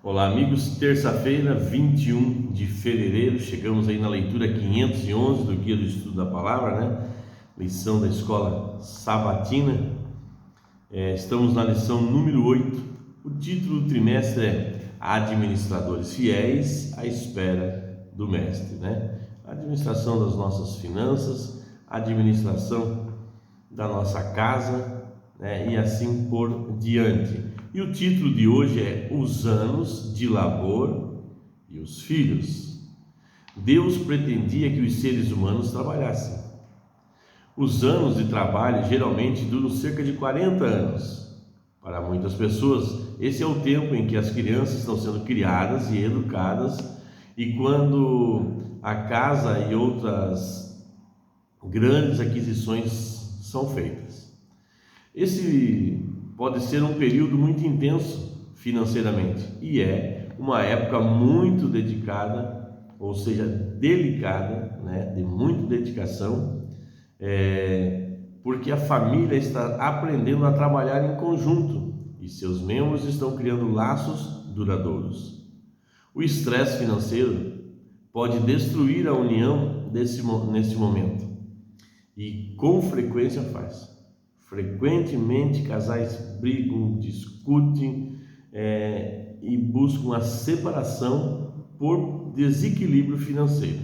Olá, amigos. Terça-feira, 21 de fevereiro, chegamos aí na leitura 511 do Guia do Estudo da Palavra, né? Lição da Escola Sabatina. Estamos na lição número 8. O título do trimestre é Administradores Fiéis à Espera do Mestre, né? A administração das nossas finanças, a administração da nossa casa, né? E assim por diante. E o título de hoje é Os anos de labor e os filhos. Deus pretendia que os seres humanos trabalhassem. Os anos de trabalho geralmente duram cerca de 40 anos. Para muitas pessoas, esse é o tempo em que as crianças estão sendo criadas e educadas, e quando a casa e outras grandes aquisições são feitas. Esse pode ser um período muito intenso financeiramente e é uma época muito dedicada, ou seja, delicada, né, de muita dedicação, porque a família está aprendendo a trabalhar em conjunto e seus membros estão criando laços duradouros. O estresse financeiro pode destruir a união nesse momento e com frequência faz. Frequentemente casais brigam, discutem e buscam a separação por desequilíbrio financeiro.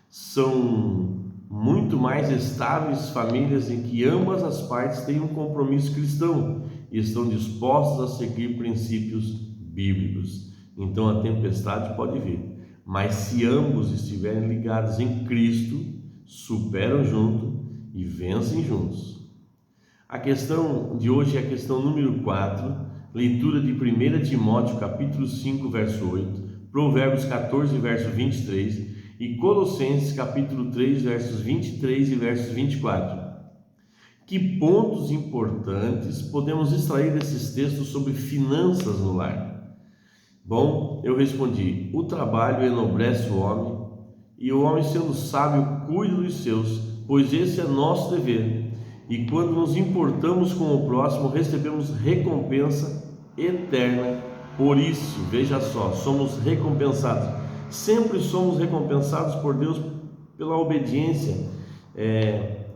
São muito mais estáveis famílias em que ambas as partes têm um compromisso cristão e estão dispostas a seguir princípios bíblicos. Então a tempestade pode vir, mas se ambos estiverem ligados em Cristo, superam junto e vencem juntos. A questão de hoje é a questão número 4, leitura de 1 Timóteo capítulo 5, verso 8, Provérbios 14, verso 23 e Colossenses capítulo 3, versos 23 e versos 24. Que pontos importantes podemos extrair desses textos sobre finanças no lar? Bom, eu respondi: o trabalho enobrece o homem, e o homem, sendo sábio, cuida dos seus, pois esse é nosso dever. E quando nos importamos com o próximo, recebemos recompensa eterna. Por isso, veja só, somos recompensados. Sempre somos recompensados por Deus pela obediência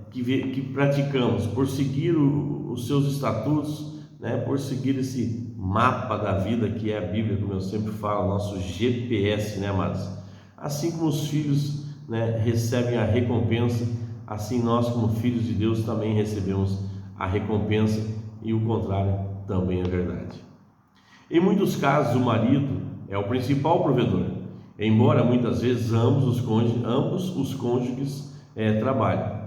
que praticamos, por seguir os seus estatutos, né? Por seguir esse mapa da vida que é a Bíblia, como eu sempre falo, nosso GPS, né, amados? Assim como os filhos, né, recebem a recompensa, assim nós, como filhos de Deus, também recebemos a recompensa, e o contrário também é verdade. Em muitos casos, o marido é o principal provedor, embora muitas vezes ambos os cônjuges trabalhem.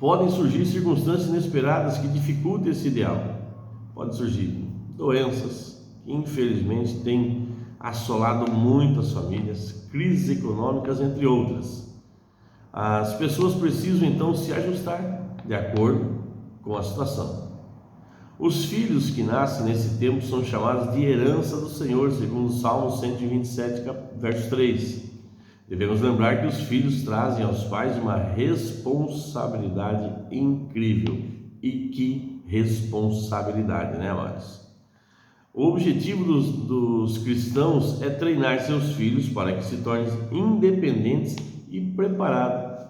Podem surgir circunstâncias inesperadas que dificultem esse ideal. Podem surgir doenças que infelizmente têm assolado muitas famílias, crises econômicas, entre outras. As pessoas precisam então se ajustar de acordo com a situação. Os filhos que nascem nesse tempo são chamados de herança do Senhor, segundo Salmo 127, verso 3. Devemos lembrar que os filhos trazem aos pais uma responsabilidade incrível. E que responsabilidade, né, amados? O objetivo dos cristãos é treinar seus filhos para que se tornem independentes e preparados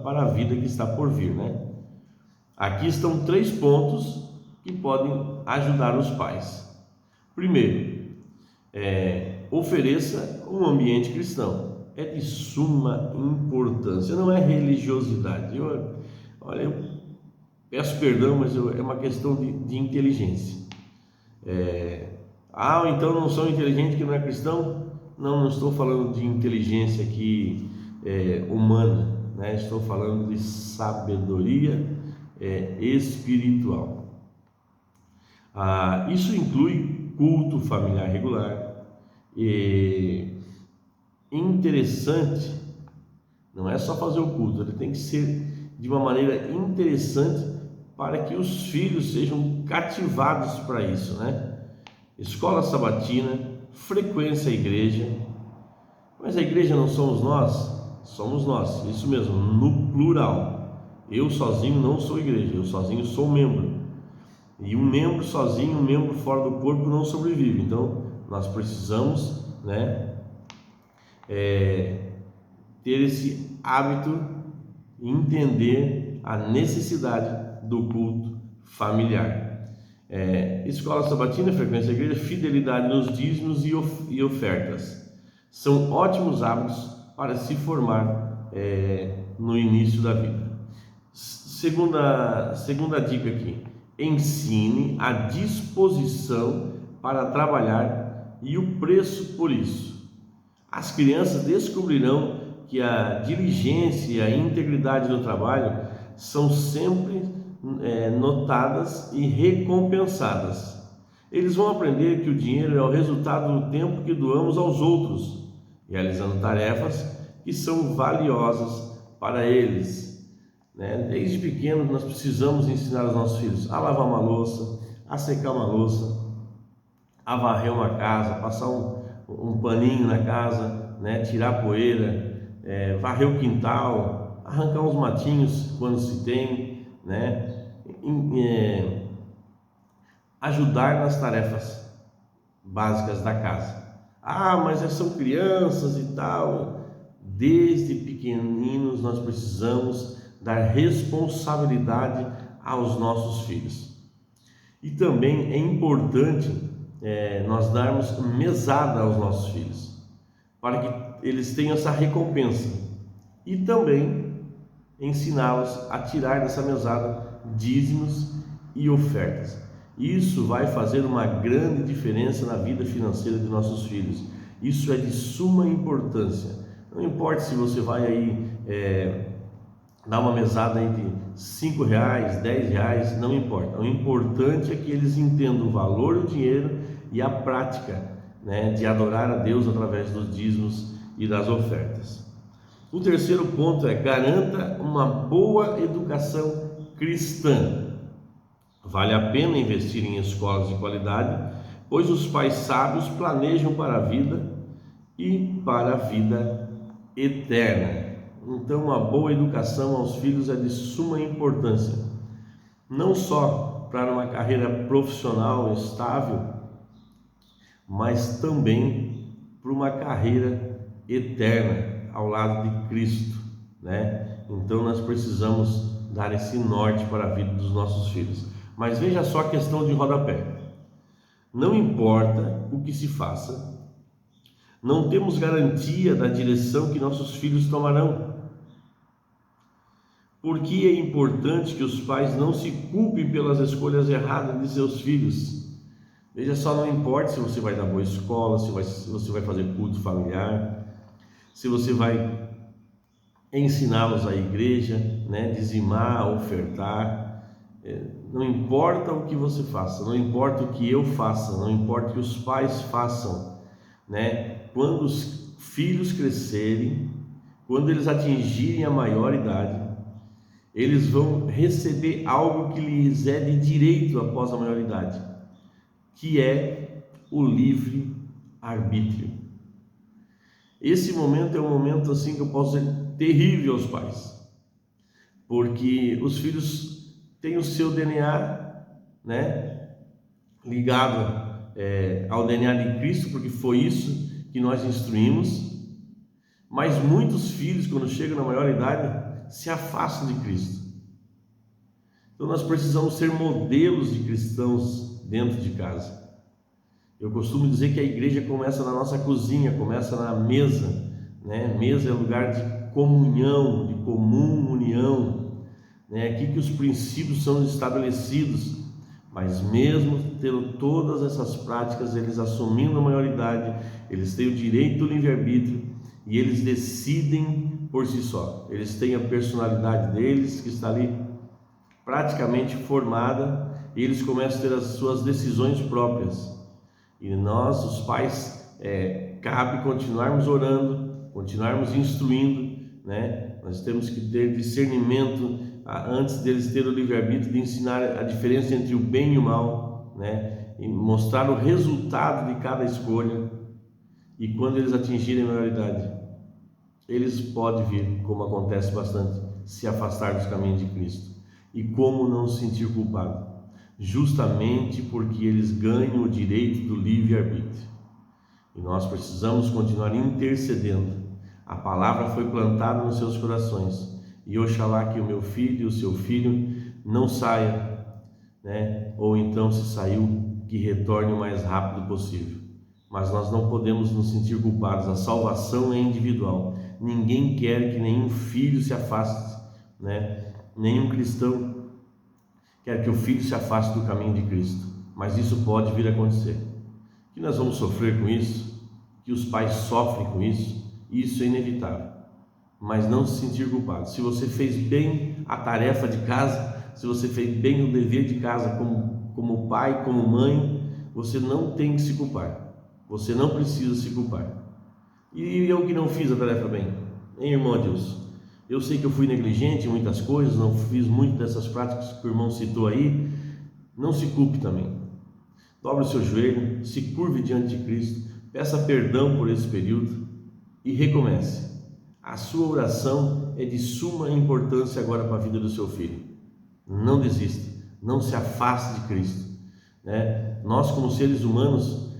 para a vida que está por vir, né? Aqui estão 3 pontos que podem ajudar os pais. Primeiro, ofereça um ambiente cristão. É de suma importância, não é religiosidade. Eu peço perdão, mas é uma questão de inteligência. Então não sou inteligente que não é cristão? Não estou falando de inteligência aqui humana, né? Estou falando de sabedoria espiritual. Isso inclui culto familiar regular. Interessante, não é só fazer o culto, ele tem que ser de uma maneira interessante para que os filhos sejam cativados para isso, né? Escola sabatina, frequência à igreja. Mas a igreja não somos nós? Somos nós, isso mesmo, no plural. Eu sozinho não sou igreja, eu sozinho sou membro. E um membro sozinho, um membro fora do corpo não sobrevive. Então nós precisamos, né, ter esse hábito e entender a necessidade do culto familiar. Escola sabatina, frequência da igreja, fidelidade nos dízimos e ofertas são ótimos hábitos para se formar no início da vida. Segunda dica aqui: ensine a disposição para trabalhar e o preço por isso. As crianças descobrirão que a diligência e a integridade no trabalho são sempre notadas e recompensadas. Eles vão aprender que o dinheiro é o resultado do tempo que doamos aos outros, realizando tarefas que são valiosas para eles, né? Desde pequeno nós precisamos ensinar os nossos filhos a lavar uma louça, a secar uma louça, a varrer uma casa, passar um paninho na casa, né? Tirar poeira, varrer o quintal, arrancar uns matinhos quando se tem, né? Ajudar nas tarefas básicas da casa. Mas são crianças e tal. Desde pequeninos nós precisamos dar responsabilidade aos nossos filhos. E também é importante nós darmos mesada aos nossos filhos, para que eles tenham essa recompensa, e também ensiná-los a tirar dessa mesada dízimos e ofertas. Isso vai fazer uma grande diferença na vida financeira de nossos filhos. Isso é de suma importância. Não importa se você vai aí dar uma mesada entre R$5, R$10, não importa. O importante é que eles entendam o valor do dinheiro e a prática, né, de adorar a Deus através dos dízimos e das ofertas. O terceiro ponto é: garanta uma boa educação cristã. Vale a pena investir em escolas de qualidade, pois os pais sábios planejam para a vida e para a vida eterna. Então, uma boa educação aos filhos é de suma importância, não só para uma carreira profissional estável, mas também para uma carreira eterna ao lado de Cristo, né? Então nós precisamos dar esse norte para a vida dos nossos filhos. Mas veja só a questão de rodapé: não importa o que se faça, não temos garantia da direção que nossos filhos tomarão. Por que é importante que os pais não se culpem pelas escolhas erradas de seus filhos? Veja só, não importa se você vai dar boa escola, se você vai fazer culto familiar, se você vai ensiná-los à igreja, né, dizimar, ofertar. Não importa o que você faça, não importa o que eu faça, não importa o que os pais façam, né? Quando os filhos crescerem, quando eles atingirem a maioridade, eles vão receber algo que lhes é de direito após a maioridade, que é o livre arbítrio. Esse momento é um momento assim que eu posso dizer terrível aos pais, porque os filhos têm o seu DNA, né, ligado ao DNA de Cristo, porque foi isso que nós instruímos. Mas muitos filhos, quando chegam na maioridade, se afastam de Cristo. Então nós precisamos ser modelos de cristãos dentro de casa. Eu costumo dizer que a igreja começa na nossa cozinha, começa na mesa, né? Mesa é lugar de comunhão, de comum união, né? Aqui que os princípios são estabelecidos. Mas mesmo tendo todas essas práticas, eles assumindo a maioridade, eles têm o direito do livre-arbítrio e eles decidem por si só. Eles têm a personalidade deles, que está ali praticamente formada, e eles começam a ter as suas decisões próprias. E nós, os pais, cabe continuarmos orando, continuarmos instruindo, né? Nós temos que ter discernimento antes deles terem o livre-arbítrio, de ensinar a diferença entre o bem e o mal, né? E mostrar o resultado de cada escolha. E quando eles atingirem a maioridade, eles podem vir, como acontece bastante, se afastar dos caminhos de Cristo. E como não se sentir culpado? justamente porque eles ganham o direito do livre-arbítrio. E nós precisamos continuar intercedendo. A palavra foi plantada nos seus corações, e oxalá que o meu filho e o seu filho não saia, ou então, se saiu, que retorne o mais rápido possível. Mas nós não podemos nos sentir culpados. A salvação é individual. Ninguém quer que nenhum filho se afaste, Nenhum cristão quer que o filho se afaste do caminho de Cristo, mas isso pode vir a acontecer. Que nós vamos sofrer com isso, que os pais sofrem com isso é inevitável. Mas não se sentir culpado. Se você fez bem a tarefa de casa, se você fez bem o dever de casa como pai, como mãe, você não tem que se culpar. Você não precisa se culpar. E eu que não fiz a tarefa bem, hein, irmão Deus? Eu sei que eu fui negligente em muitas coisas, não fiz muito dessas práticas que o irmão citou aí. Não se culpe também. Dobre o seu joelho, se curve diante de Cristo, peça perdão por esse período e recomece. A sua oração é de suma importância agora para a vida do seu filho. Não desista, não se afaste de Cristo. Nós, como seres humanos,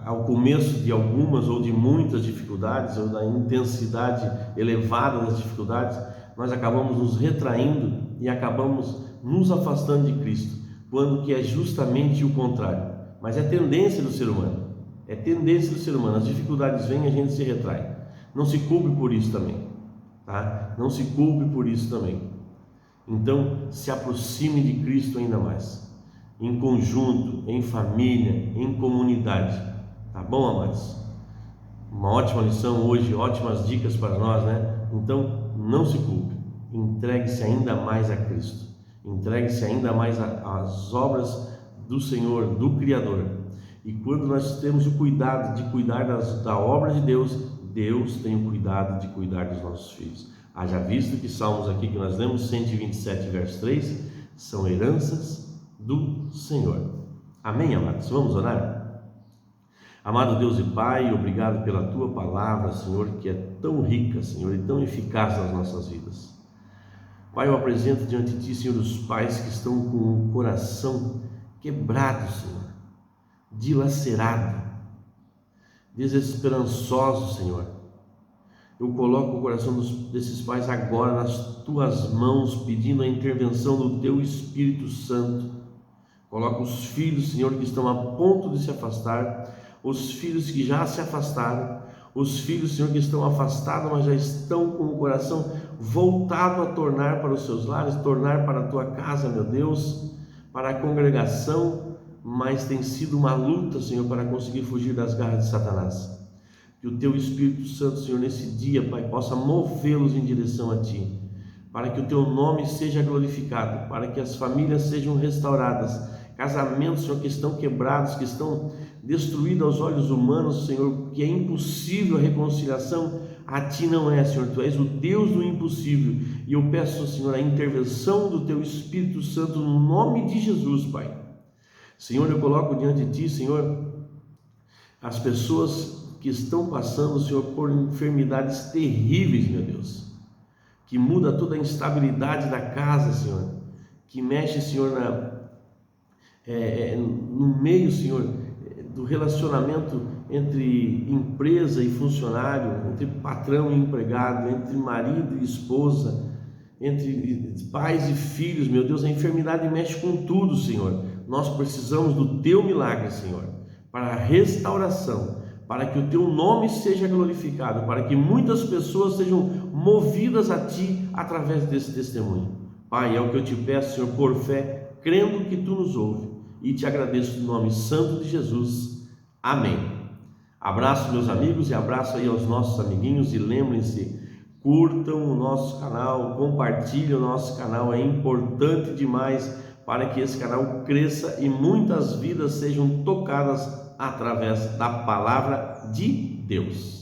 ao começo de algumas ou de muitas dificuldades, ou da intensidade elevada das dificuldades, nós acabamos nos retraindo e acabamos nos afastando de Cristo, quando que é justamente o contrário. Mas é tendência do ser humano, as dificuldades vêm e a gente se retrai. Não se culpe por isso também, Não se culpe por isso também. Então, se aproxime de Cristo ainda mais, em conjunto, em família, em comunidade, tá bom, amados? Uma ótima lição hoje, ótimas dicas para nós, Então, não se culpe, entregue-se ainda mais a Cristo, entregue-se ainda mais às obras do Senhor, do Criador. E quando nós temos o cuidado de cuidar da obra de Deus, Deus tem o cuidado de cuidar dos nossos filhos. Haja visto que salmos aqui que nós lemos, 127, verso 3, são heranças do Senhor. Amém, amados? Vamos orar? Amado Deus e Pai, obrigado pela Tua palavra, Senhor, que é tão rica, Senhor, e tão eficaz nas nossas vidas. Pai, eu apresento diante de Ti, Senhor, os pais que estão com o coração quebrado, Senhor, dilacerado, desesperançoso, Senhor. Eu coloco o coração desses pais agora nas Tuas mãos, pedindo a intervenção do Teu Espírito Santo. Coloca os filhos, Senhor, que estão a ponto de se afastar, os filhos que já se afastaram, os filhos, Senhor, que estão afastados, mas já estão com o coração voltado a tornar para os seus lares, tornar para a Tua casa, meu Deus, para a congregação, mas tem sido uma luta, Senhor, para conseguir fugir das garras de Satanás. Que o Teu Espírito Santo, Senhor, nesse dia, Pai, possa movê-los em direção a Ti, para que o Teu nome seja glorificado, para que as famílias sejam restauradas, casamentos, Senhor, que estão quebrados, que estão destruídos aos olhos humanos, Senhor, que é impossível a reconciliação, a Ti não é, Senhor, Tu és o Deus do impossível, e eu peço, Senhor, a intervenção do Teu Espírito Santo no nome de Jesus, Pai. Senhor, eu coloco diante de Ti, Senhor, as pessoas que estão passando, Senhor, por enfermidades terríveis, meu Deus, que muda toda a instabilidade da casa, Senhor, que mexe, Senhor, no meio, Senhor, do relacionamento entre empresa e funcionário, entre patrão e empregado, entre marido e esposa, entre pais e filhos, meu Deus, a enfermidade mexe com tudo, Senhor. Nós precisamos do Teu milagre, Senhor, para a restauração, para que o Teu nome seja glorificado, para que muitas pessoas sejam movidas a Ti através desse testemunho. Pai, é o que eu Te peço, Senhor, por fé, crendo que Tu nos ouve, e Te agradeço no nome santo de Jesus. Amém. Abraço, meus amigos, e abraço aí aos nossos amiguinhos, e lembrem-se, curtam o nosso canal, compartilhem o nosso canal, é importante demais para que esse canal cresça e muitas vidas sejam tocadas através da palavra de Deus.